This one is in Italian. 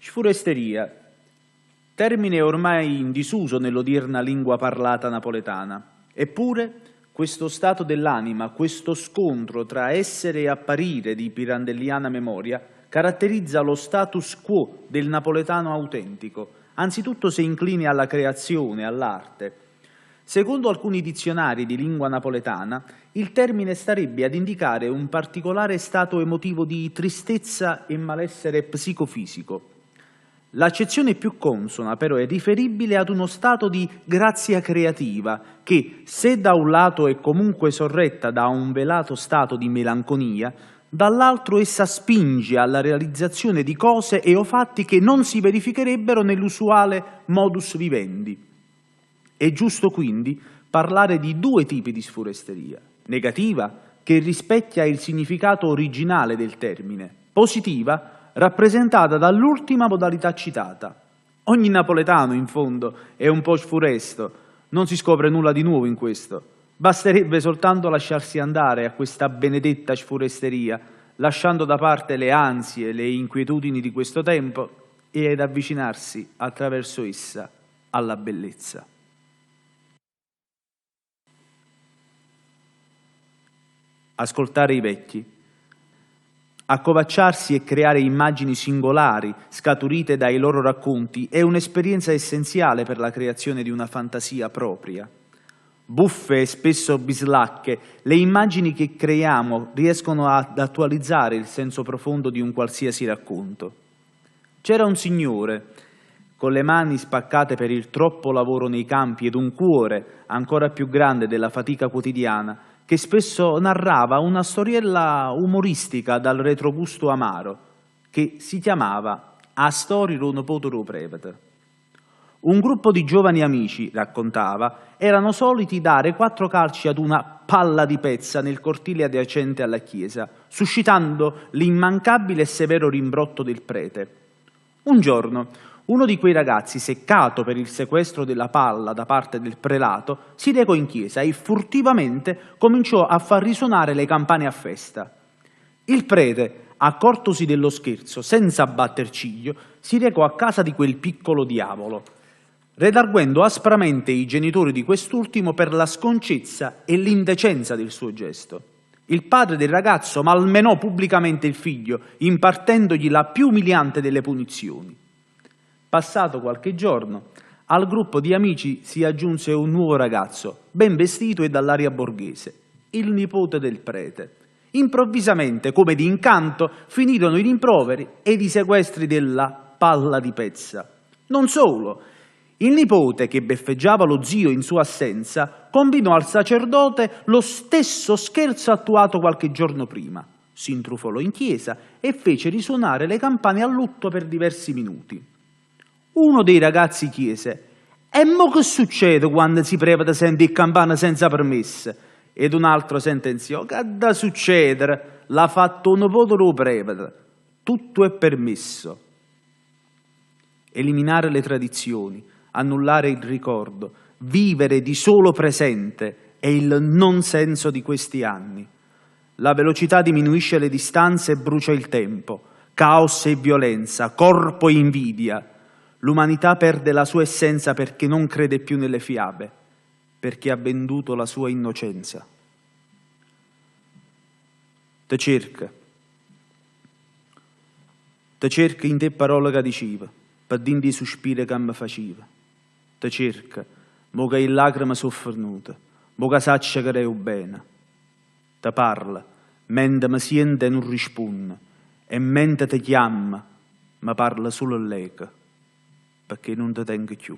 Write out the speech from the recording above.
Sfuresteria, termine ormai in disuso nell'odierna lingua parlata napoletana. Eppure questo stato dell'anima, questo scontro tra essere e apparire di pirandelliana memoria caratterizza lo status quo del napoletano autentico, anzitutto se incline alla creazione, all'arte. Secondo alcuni dizionari di lingua napoletana, il termine starebbe ad indicare un particolare stato emotivo di tristezza e malessere psicofisico. L'accezione più consona però è riferibile ad uno stato di grazia creativa che, se da un lato è comunque sorretta da un velato stato di melanconia, dall'altro essa spinge alla realizzazione di cose e o fatti che non si verificherebbero nell'usuale modus vivendi. È giusto quindi parlare di due tipi di sfuresteria: negativa, che rispecchia il significato originale del termine; positiva, rappresentata dall'ultima modalità citata. Ogni napoletano, in fondo, è un po' sfuresto, non si scopre nulla di nuovo in questo. Basterebbe soltanto lasciarsi andare a questa benedetta sfuresteria, lasciando da parte le ansie, le inquietudini di questo tempo ed avvicinarsi attraverso essa alla bellezza. Ascoltare i vecchi, accovacciarsi e creare immagini singolari scaturite dai loro racconti è un'esperienza essenziale per la creazione di una fantasia propria. Buffe e spesso bislacche, le immagini che creiamo riescono ad attualizzare il senso profondo di un qualsiasi racconto. C'era un signore, con le mani spaccate per il troppo lavoro nei campi ed un cuore ancora più grande della fatica quotidiana, che spesso narrava una storiella umoristica dal retrogusto amaro, che si chiamava A Storiro no potero prevede. Un gruppo di giovani amici, raccontava, erano soliti dare 4 calci ad una palla di pezza nel cortile adiacente alla chiesa, suscitando l'immancabile e severo rimbrotto del prete. Un giorno, uno di quei ragazzi, seccato per il sequestro della palla da parte del prelato, si recò in chiesa e furtivamente cominciò a far risuonare le campane a festa. Il prete, accortosi dello scherzo, senza batter ciglio, si recò a casa di quel piccolo diavolo, redarguendo aspramente i genitori di quest'ultimo per la sconcezza e l'indecenza del suo gesto. Il padre del ragazzo malmenò pubblicamente il figlio, impartendogli la più umiliante delle punizioni. Passato qualche giorno, al gruppo di amici si aggiunse un nuovo ragazzo, ben vestito e dall'aria borghese, il nipote del prete. Improvvisamente, come di incanto, finirono i rimproveri ed i sequestri della palla di pezza. Non solo, il nipote, che beffeggiava lo zio in sua assenza, combinò al sacerdote lo stesso scherzo attuato qualche giorno prima. Si intrufolò in chiesa e fece risuonare le campane a lutto per diversi minuti. Uno dei ragazzi chiese: «E mo che succede quando si prevede sentire campane senza permesso?» Ed un altro sentenziò: «Che da succedere? L'ha fatto un potero prevede. Tutto è permesso». Eliminare le tradizioni, annullare il ricordo, vivere di solo presente è il non senso di questi anni. La velocità diminuisce le distanze e brucia il tempo, caos e violenza, corpo e invidia. L'umanità perde la sua essenza perché non crede più nelle fiabe, perché ha venduto la sua innocenza. Te cerca in te parole che diceva, per dindi i sospiri che mi faceva. Te cerca, mo che in lacrime soffernute, mo che saccia che reo bene. Te parla, mentre mi sente e non risponde, e mentre te chiama, mi parla solo l'eco, perché non te tengo più.